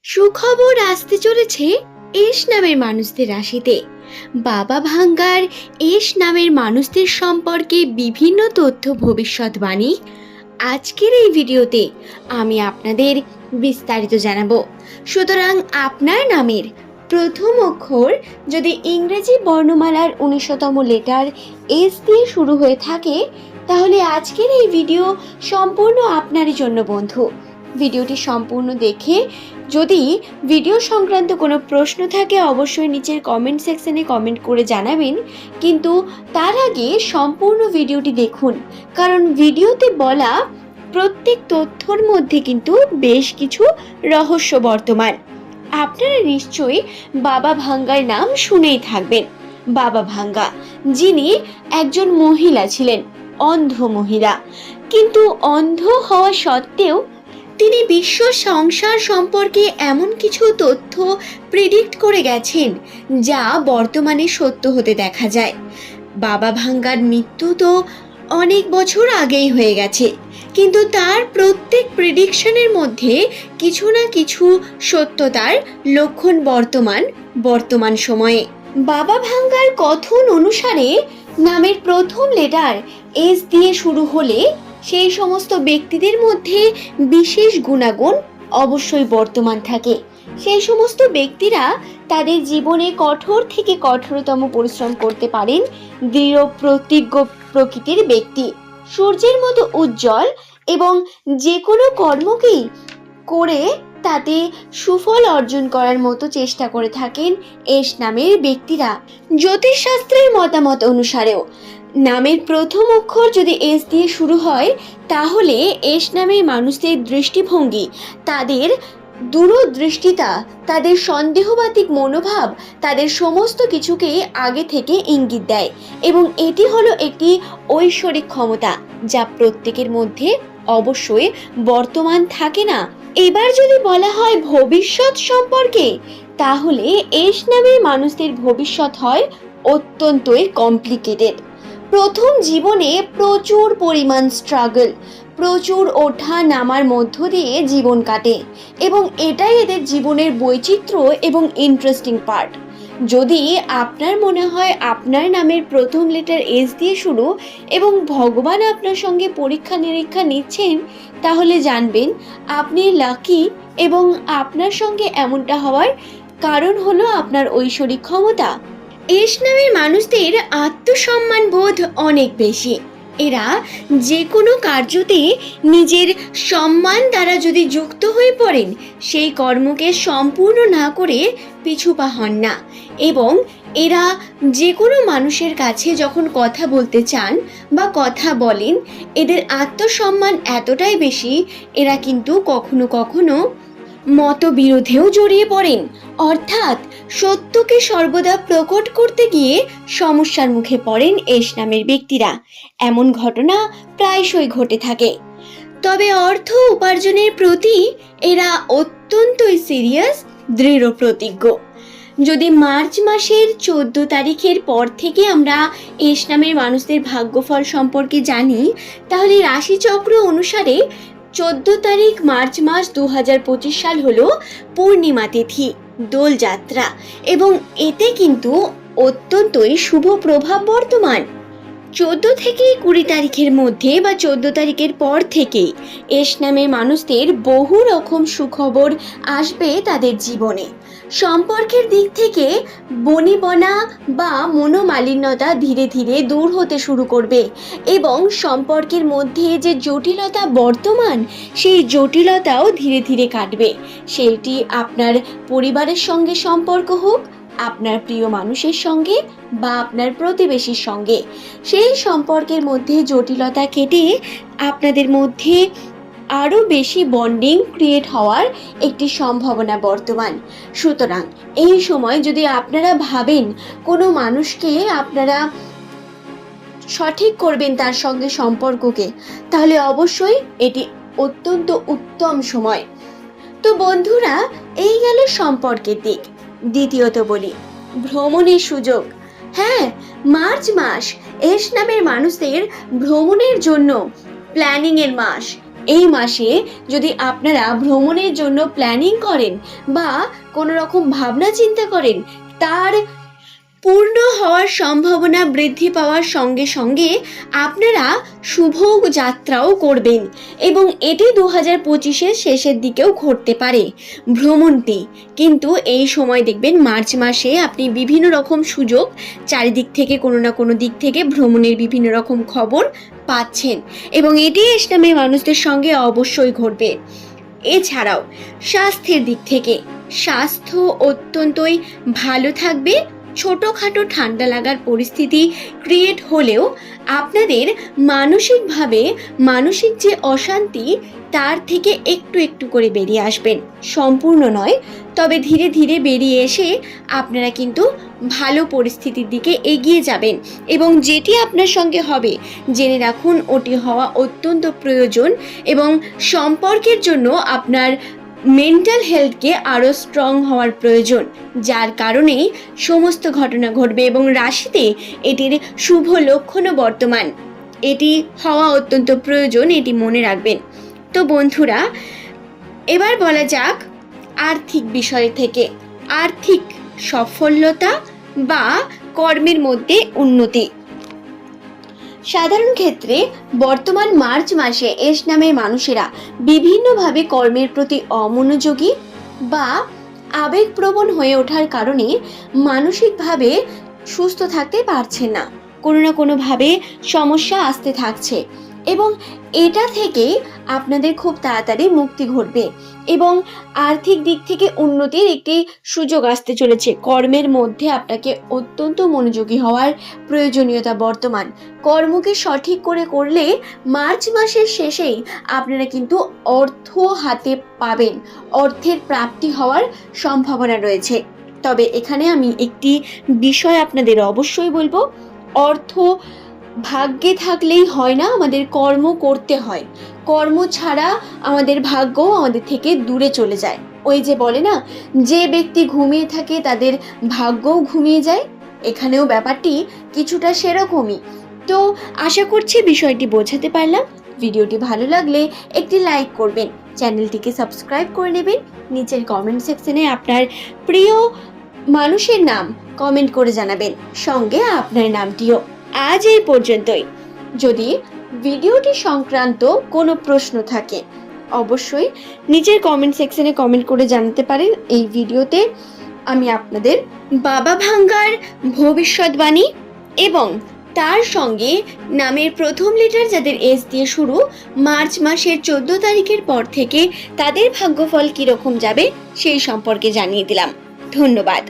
সুখবর আসতে চলেছে এস নামের মানুষদের রাশিতে। বাবা ভাঙ্গার এস নামের মানুষদের সম্পর্কে বিভিন্ন তথ্য ভবিষ্যৎবাণী আজকের এই ভিডিওতে আমি আপনাদের বিস্তারিত জানাবো। সুতরাং আপনার নামের প্রথম অক্ষর যদি ইংরেজি বর্ণমালার ১৯তম লেটার এস দিয়ে শুরু হয়ে থাকে, তাহলে আজকের এই ভিডিও সম্পূর্ণ আপনারই জন্য বন্ধু। ভিডিওটি সম্পূর্ণ দেখে যদি ভিডিও সংক্রান্ত কোনো প্রশ্ন থাকে অবশ্যই নিচের কমেন্ট সেকশনে কমেন্ট করে জানাবেন, কিন্তু তার আগে সম্পূর্ণ ভিডিওটি দেখুন, কারণ ভিডিওতে বলা প্রত্যেক তথ্যর মধ্যে কিন্তু বেশ কিছু রহস্য বর্তমান। আপনারা নিশ্চয়ই বাবা ভাঙ্গার নাম শুনেই থাকবেন। বাবা ভাঙ্গা যিনি একজন মহিলা ছিলেন, অন্ধ মহিলা, কিন্তু অন্ধ হওয়া সত্ত্বেও তিনি বিশ্ব সংসার সম্পর্কে এমন কিছু তথ্য প্রেডিক্ট করে গেছেন যা বর্তমানে সত্য হতে দেখা যায়। বাবা ভাঙ্গার মৃত্যু তো অনেক বছর আগেই হয়ে গেছে, কিন্তু তার প্রত্যেক প্রেডিকশনের মধ্যে কিছু না কিছু সত্যতার লক্ষণ বর্তমান সময়ে। বাবা ভাঙ্গার কথন অনুসারে নামের প্রথম লেটার এস দিয়ে শুরু হলে সেই সমস্ত ব্যক্তিদের মধ্যে বিশেষ গুণাগুণ অবশ্যই বর্তমান থাকে। সেই সমস্ত ব্যক্তিরা তাদের জীবনে কঠোর থেকে কঠোরতম পরিশ্রম করতে পারেন, দৃঢ় প্রতিজ্ঞ প্রকৃতির ব্যক্তি, সূর্যের মতো উজ্জ্বল এবং যে কোনো কর্মকেই করে তাতে সুফল অর্জন করার মতো চেষ্টা করে থাকেন এস নামের ব্যক্তিরা। জ্যোতিষশাস্ত্রের মতামত অনুসারেও নামের প্রথম অক্ষর যদি এস দিয়ে শুরু হয়, তাহলে এস নামের মানুষদের দৃষ্টিভঙ্গি, তাদের দূরদৃষ্টিতা, তাদের সন্দেহবাতিক মনোভাব, তাদের সমস্ত কিছুকে আগে থেকে ইঙ্গিত দেয়, এবং এটি হলো একটি ঐশ্বরিক ক্ষমতা যা প্রত্যেকের মধ্যে অবশ্যই বর্তমান থাকে না। এবার যদি বলা হয় ভবিষ্যৎ সম্পর্কে, তাহলে এস নামের মানুষদের ভবিষ্যৎ হয় অত্যন্তই কমপ্লিকেটেড। প্রথম জীবনে প্রচুর পরিমাণ স্ট্রাগল, প্রচুর ওঠা নামার মধ্য দিয়ে জীবন কাটে, এবং এটাই এদের জীবনের বৈচিত্র্য এবং ইন্টারেস্টিং পার্ট। যদি আপনার মনে হয় আপনার নামের প্রথম লেটার এস দিয়ে শুরু এবং ভগবান আপনার সঙ্গে পরীক্ষা নিরীক্ষা নিচ্ছেন, তাহলে জানবেন আপনি লাকি, এবং আপনার সঙ্গে এমনটা হওয়ার কারণ হলো আপনার ঐশ্বরিক ক্ষমতা। এস নামের মানুষদের আত্মসম্মান বোধ অনেক বেশি। এরা যে কোনো কার্যতে নিজের সম্মান দ্বারা যদি যুক্ত হয়ে পড়েন, সেই কর্মকে সম্পূর্ণ না করে পিছুপা হন না, এবং এরা যে কোনো মানুষের কাছে যখন কথা বলতে চান বা কথা বলেন, এদের আত্মসম্মান এতটাই বেশি, এরা কিন্তু কখনো কখনো মতবিরোধেও জড়িয়ে পড়েন, অর্থাৎ সত্যকে সর্বদা প্রকট করতে গিয়ে সমস্যার মুখে পড়েন এস নামের ব্যক্তিরা। এমন ঘটনা প্রায়শই ঘটে থাকে। তবে অর্থ উপার্জনের প্রতি এরা অত্যন্তই সিরিয়াস, দৃঢ় প্রতিজ্ঞ। যদি মার্চ মাসের 14 তারিখের পর থেকে আমরা এস নামের মানুষদের ভাগ্যফল সম্পর্কে জানি, তাহলে রাশিচক্র অনুসারে 14 তারিখ মার্চ মাস 2025 সাল হলো পূর্ণিমা তিথি, দোলযাত্রা, এবং এতে কিন্তু অত্যন্তই শুভ প্রভাব বর্তমান। 14 থেকে 20 তারিখের মধ্যে বা 14 তারিখের পর থেকেই এস নামের মানুষদের বহু রকম সুখবর আসবে তাদের জীবনে। সম্পর্কের দিক থেকে বনিবনা বা মনোমালিন্যতা ধীরে ধীরে দূর হতে শুরু করবে, এবং সম্পর্কের মধ্যে যে জটিলতা বর্তমান, সেই জটিলতাও ধীরে ধীরে কাটবে। সেটি আপনার পরিবারের সঙ্গে সম্পর্ক হোক, আপনার প্রিয় মানুষের সঙ্গে বা আপনার প্রতিবেশীর সঙ্গে, সেই সম্পর্কের মধ্যে জটিলতা কেটে আপনাদের মধ্যে আরও বেশি বন্ডিং ক্রিয়েট হওয়ার একটি সম্ভাবনা বর্তমান। সুতরাং এই সময় যদি আপনারা ভাবেন কোনো মানুষকে আপনারা সঠিক করবেন তার সঙ্গে সম্পর্ককে, তাহলে অবশ্যই এটি অত্যন্ত উত্তম সময়। তো বন্ধুরা, এই গেল সম্পর্কের দিক। দ্বিতীয়ত বলি ভ্রমণের সুযোগ। হ্যাঁ, মার্চ মাস এস নামের মানুষদের ভ্রমণের জন্য প্ল্যানিংয়ের মাস, এই মাসে যদি আপনারা ভ্রমণের জন্য প্ল্যানিং করেন বা কোনো রকম ভাবনা চিন্তা করেন, তার পূর্ণ হওয়ার সম্ভাবনা বৃদ্ধি পাওয়ার সঙ্গে সঙ্গে আপনারা শুভ যাত্রাও করবেন এবং এটি 2025-এর শেষের দিকেও ঘটতে পারে ভ্রমণটি। কিন্তু এই সময় দেখবেন মার্চ মাসে আপনি বিভিন্ন রকম সুযোগ চারিদিক থেকে কোনো না কোনো দিক থেকে ভ্রমণের বিভিন্ন রকম খবর পাচ্ছেন এবং এটি ইসলামের মানুষদের সঙ্গে অবশ্যই ঘটবে। এছাড়াও স্বাস্থ্যের দিক থেকে স্বাস্থ্য অত্যন্তই ভালো থাকবে। ছোটোখাটো ঠান্ডা লাগার পরিস্থিতি ক্রিয়েট হলেও আপনাদের মানসিকভাবে মানসিক যে অশান্তি তার থেকে একটু একটু করে বেরিয়ে আসবেন, সম্পূর্ণ নয় তবে ধীরে ধীরে বেরিয়ে এসে আপনারা কিন্তু ভালো পরিস্থিতির দিকে এগিয়ে যাবেন এবং যেটি আপনার সঙ্গে হবে জেনে রাখুন ওটি হওয়া অত্যন্ত প্রয়োজন এবং সম্পর্কের জন্য আপনার মেন্টাল হেলথকে আরও স্ট্রং হওয়ার প্রয়োজন, যার কারণেই সমস্ত ঘটনা ঘটবে এবং রাশিতে এটির শুভ লক্ষণও বর্তমান। এটি হওয়া অত্যন্ত প্রয়োজন, এটি মনে রাখবেন। তো বন্ধুরা, এবার বলা যাক আর্থিক বিষয় থেকে। আর্থিক সফলতা বা কর্মের মধ্যে উন্নতি। সাধারণ ক্ষেত্রে বর্তমান মার্চ মাসে এস নামের মানুষেরা বিভিন্নভাবে কর্মের প্রতি অমনোযোগী বা আবেগপ্রবণ হয়ে ওঠার কারণে মানসিকভাবে সুস্থ থাকতে পারছেন না, কোনো না কোনোভাবে সমস্যা আসতে থাকছে এবং এটা থেকে আপনাদের খুব তাড়াতাড়ি মুক্তি ঘটবে এবং আর্থিক দিক থেকে উন্নতির একটি সুযোগ আসতে চলেছে। কর্মের মধ্যে আপনাকে অত্যন্ত মনোযোগী হওয়ার প্রয়োজনীয়তা বর্তমান। কর্মকে সঠিক করে করলে মার্চ মাসের শেষেই আপনারা কিন্তু অর্থ হাতে পাবেন, অর্থের প্রাপ্তি হওয়ার সম্ভাবনা রয়েছে। তবে এখানে আমি একটি বিষয় আপনাদের অবশ্যই বলবো, অর্থ ভাগ্যে থাকলেই হয় না, আমাদের কর্ম করতে হয়। কর্ম ছাড়া আমাদের ভাগ্য আমাদের থেকে দূরে চলে যায়। ওই যে বলে না, যে ব্যক্তি ঘুমিয়ে থাকে তাদের ভাগ্যও ঘুমিয়ে যায়, এখানেও ব্যাপারটি কিছুটা সেরকমই। তো আশা করছি বিষয়টি বোঝাতে পারলাম। ভিডিওটি ভালো লাগলে একটি লাইক করবেন, চ্যানেলটিকে সাবস্ক্রাইব করে নেবেন, নিচের কমেন্ট সেকশনে আপনার প্রিয় মানুষের নাম কমেন্ট করে জানাবেন, সঙ্গে আপনার নামটিও। আজ এই পর্যন্তই। যদি ভিডিওটি সংক্রান্ত কোনো প্রশ্ন থাকে অবশ্যই নিচের কমেন্ট সেকশনে কমেন্ট করে জানাতে পারেন। এই ভিডিওতে আমি আপনাদের বাবা ভাঙ্গার ভবিষ্যৎবাণী এবং তার সঙ্গে নামের প্রথম লেটার যাদের এস দিয়ে শুরু, মার্চ মাসের 14 তারিখের পর থেকে তাদের ভাগ্যফল কীরকম যাবে সেই সম্পর্কে জানিয়ে দিলাম। ধন্যবাদ।